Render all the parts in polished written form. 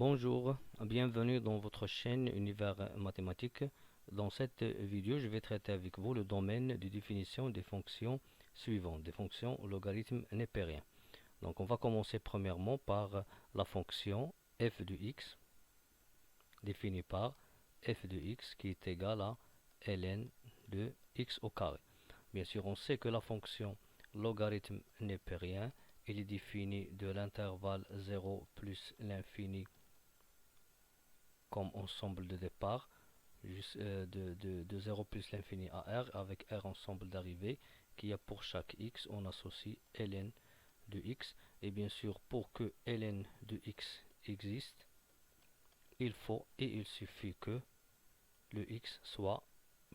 Bonjour, bienvenue dans votre chaîne Univers Mathématique. Dans cette vidéo, je vais traiter avec vous le domaine de définition des fonctions suivantes, des fonctions logarithmes népériens. Donc on va commencer premièrement par la fonction f de x, définie par f de x qui est égal à ln de x au carré. Bien sûr, on sait que la fonction logarithme népérien, il est défini de l'intervalle 0 plus l'infini comme ensemble de départ, de 0 plus l'infini à r, avec r ensemble d'arrivée, qui a pour chaque x, on associe ln de x. Et bien sûr, pour que ln de x existe, il faut et il suffit que le x soit,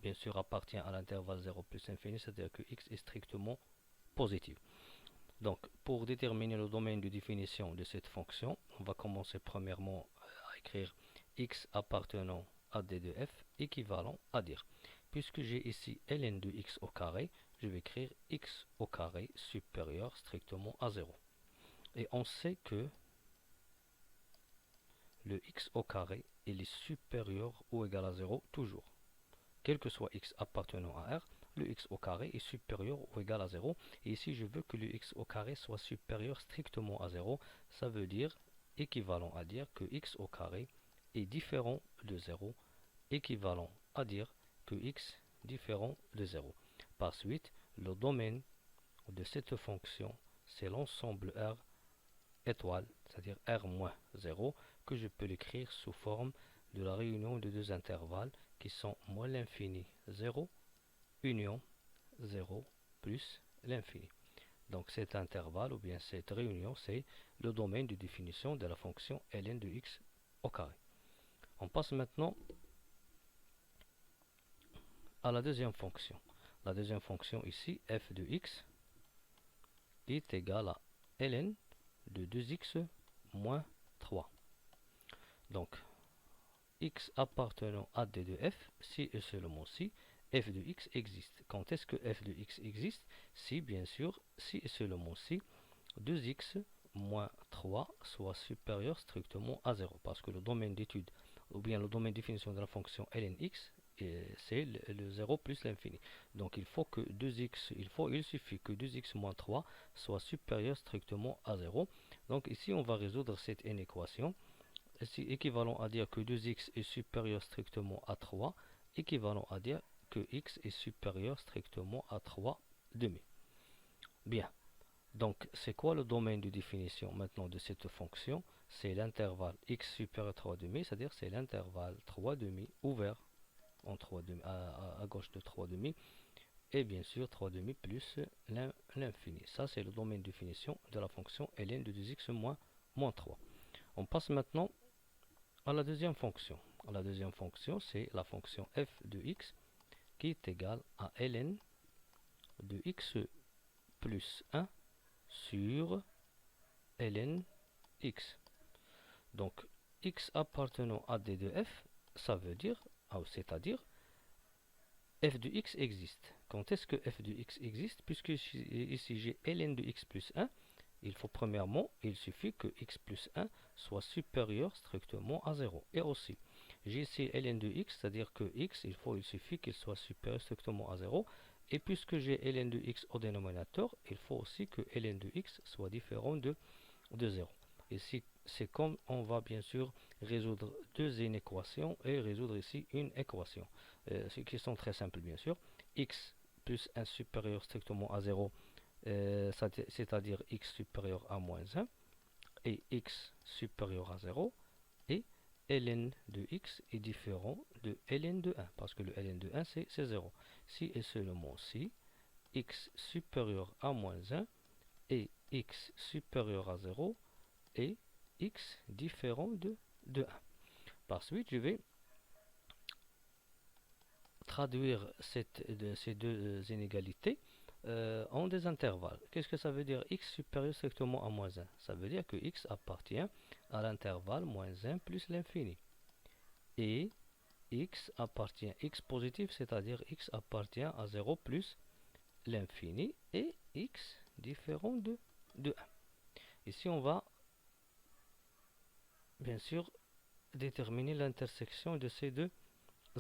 bien sûr, appartient à l'intervalle 0 plus l'infini, c'est-à-dire que x est strictement positif. Donc, pour déterminer le domaine de définition de cette fonction, on va commencer premièrement à écrire x appartenant à d de f équivalent à dire. Puisque j'ai ici ln de x au carré, je vais écrire x au carré supérieur strictement à 0. Et on sait que le x au carré il est supérieur ou égal à 0 toujours. Quel que soit x appartenant à R, le x au carré est supérieur ou égal à 0. Et ici, je veux que le x au carré soit supérieur strictement à 0. Ça veut dire, équivalent à dire que x au carré est différent de 0, équivalent à dire que x différent de 0. Par suite, le domaine de cette fonction, c'est l'ensemble R étoile, c'est-à-dire R moins 0, que je peux l'écrire sous forme de la réunion de deux intervalles qui sont moins l'infini 0, union 0 plus l'infini. Donc cet intervalle ou bien cette réunion, c'est le domaine de définition de la fonction ln de x au carré. On passe maintenant à la deuxième fonction. La deuxième fonction ici, f de x, est égale à ln de 2x moins 3. Donc, x appartenant à d de f, si et seulement si f de x existe. Quand est-ce que f de x existe? Si, bien sûr, si et seulement si 2x moins 3 soit supérieur strictement à 0. Parce que le domaine d'étude, ou bien le domaine de définition de la fonction ln x, c'est le 0 plus l'infini. Donc il faut que 2x, il suffit que 2x moins 3 soit supérieur strictement à 0. Donc ici on va résoudre cette inéquation. C'est équivalent à dire que 2x est supérieur strictement à 3, équivalent à dire que x est supérieur strictement à 3 demi. Bien, donc c'est quoi le domaine de définition maintenant de cette fonction? C'est l'intervalle x supérieur à 3 demi, c'est-à-dire c'est l'intervalle 3 demi ouvert en 3 demi, à gauche de 3 demi, et bien sûr 3 demi plus l'infini. Ça c'est le domaine de définition de la fonction ln de 2x moins 3. On passe maintenant à la deuxième fonction. La deuxième fonction, c'est la fonction f de x qui est égale à ln de x plus 1 sur ln x. Donc, x appartenant à d de f, ça veut dire, c'est-à-dire, f de x existe. Quand est-ce que f de x existe? Puisque ici j'ai ln de x plus 1, il faut premièrement, il suffit que x plus 1 soit supérieur strictement à 0. Et aussi, j'ai ici ln de x, c'est-à-dire que x, il suffit qu'il soit supérieur strictement à 0. Et puisque j'ai ln de x au dénominateur, il faut aussi que ln de x soit différent de 0. Ici, c'est comme on va bien sûr résoudre deux inéquations et résoudre ici une équation. Ce qui sont très simples bien sûr. X plus 1 supérieur strictement à 0, c'est-à-dire x supérieur à moins 1 et x supérieur à 0, et ln de x est différent de ln de 1 parce que le ln de 1 c'est 0. Si et seulement si x supérieur à moins 1 et x supérieur à 0 et x différent de 1. Par suite, je vais traduire ces deux inégalités en des intervalles. Qu'est-ce que ça veut dire x supérieur strictement à moins 1? Ça veut dire que x appartient à l'intervalle moins 1 plus l'infini. Et x positif, c'est-à-dire x appartient à 0 plus l'infini et x différent de 1. Ici, on va bien sûr déterminer l'intersection de ces deux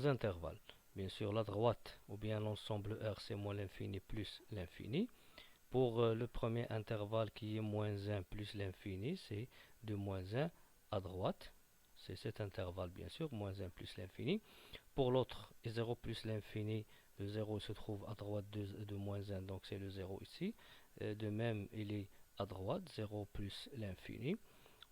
intervalles. Bien sûr, la droite ou bien l'ensemble R, c'est moins l'infini plus l'infini. Pour le premier intervalle qui est moins 1 plus l'infini, c'est de moins 1 à droite. C'est cet intervalle, bien sûr, moins 1 plus l'infini. Pour l'autre, 0 plus l'infini, le 0 se trouve à droite de moins 1, donc c'est le 0 ici. De même, il est à droite, 0 plus l'infini.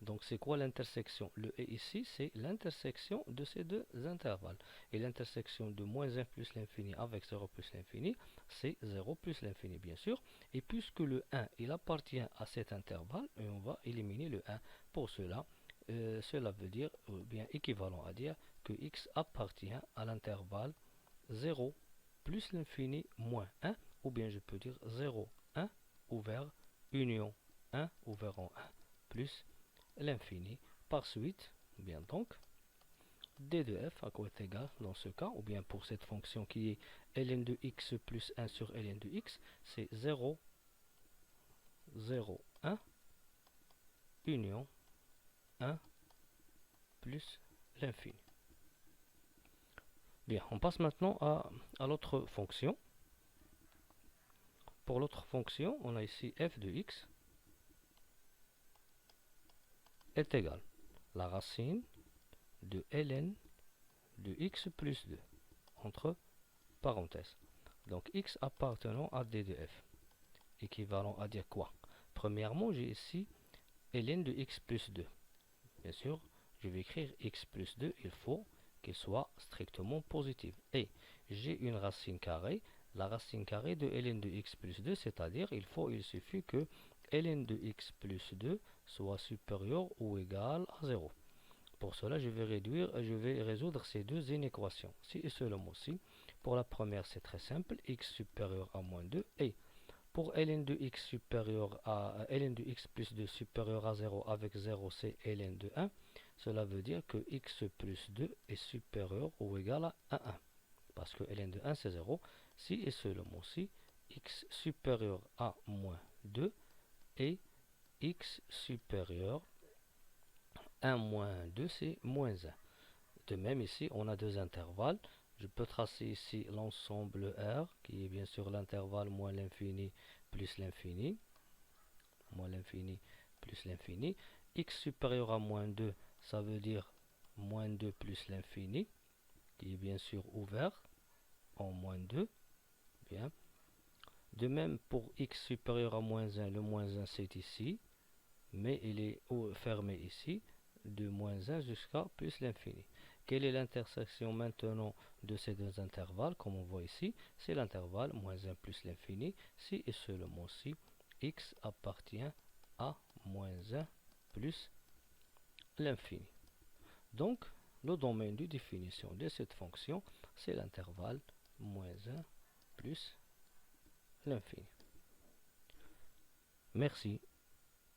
Donc c'est quoi l'intersection? Le et ici, c'est l'intersection de ces deux intervalles. Et l'intersection de moins 1 plus l'infini avec 0 plus l'infini, c'est 0 plus l'infini, bien sûr. Et puisque le 1, il appartient à cet intervalle, et on va éliminer le 1. Pour cela, cela veut dire, ou bien équivalent à dire, que x appartient à l'intervalle 0 plus l'infini moins 1, ou bien je peux dire 0, 1 ouvert, union 1 ouvert en 1 plus l'infini. Par suite, bien donc, d de f à quoi est égal dans ce cas, ou bien pour cette fonction qui est ln de x plus 1 sur ln de x, c'est 0, 0, 1, union 1 plus l'infini. Bien, on passe maintenant à l'autre fonction. Pour l'autre fonction, on a ici f de x est égal à la racine de ln de x plus 2, entre parenthèses. Donc x appartenant à d de f, équivalent à dire quoi? Premièrement, j'ai ici ln de x plus 2. Bien sûr, je vais écrire x plus 2, il faut qu'il soit strictement positif. Et j'ai une racine carrée, la racine carrée de ln de x plus 2, c'est-à-dire il suffit que ln de x plus 2 soit supérieur ou égal à 0. Pour cela, je vais résoudre ces deux inéquations, si et seulement si. Pour la première, c'est très simple, x supérieur à moins 2, et pour ln de x supérieur à ln de x plus 2 supérieur à 0 avec 0, c'est ln de 1. Cela veut dire que x plus 2 est supérieur ou égal à 1. Parce que ln de 1, c'est 0. Si et seulement si x supérieur à moins 2 et x supérieur à 1 moins 2, c'est moins 1. De même, ici, on a deux intervalles. Je peux tracer ici l'ensemble R, qui est bien sûr l'intervalle moins l'infini plus l'infini. Moins l'infini plus l'infini. X supérieur à moins 2, ça veut dire moins 2 plus l'infini, qui est bien sûr ouvert en moins 2. Bien. De même, pour x supérieur à moins 1, le moins 1 c'est ici, mais il est fermé ici, de moins 1 jusqu'à plus l'infini. Quelle est l'intersection maintenant de ces deux intervalles? Comme on voit ici, c'est l'intervalle moins 1 plus l'infini, si et seulement si x appartient à moins 1 plus l'infini. Donc, le domaine de définition de cette fonction, c'est l'intervalle moins 1 plus l'infini. Merci.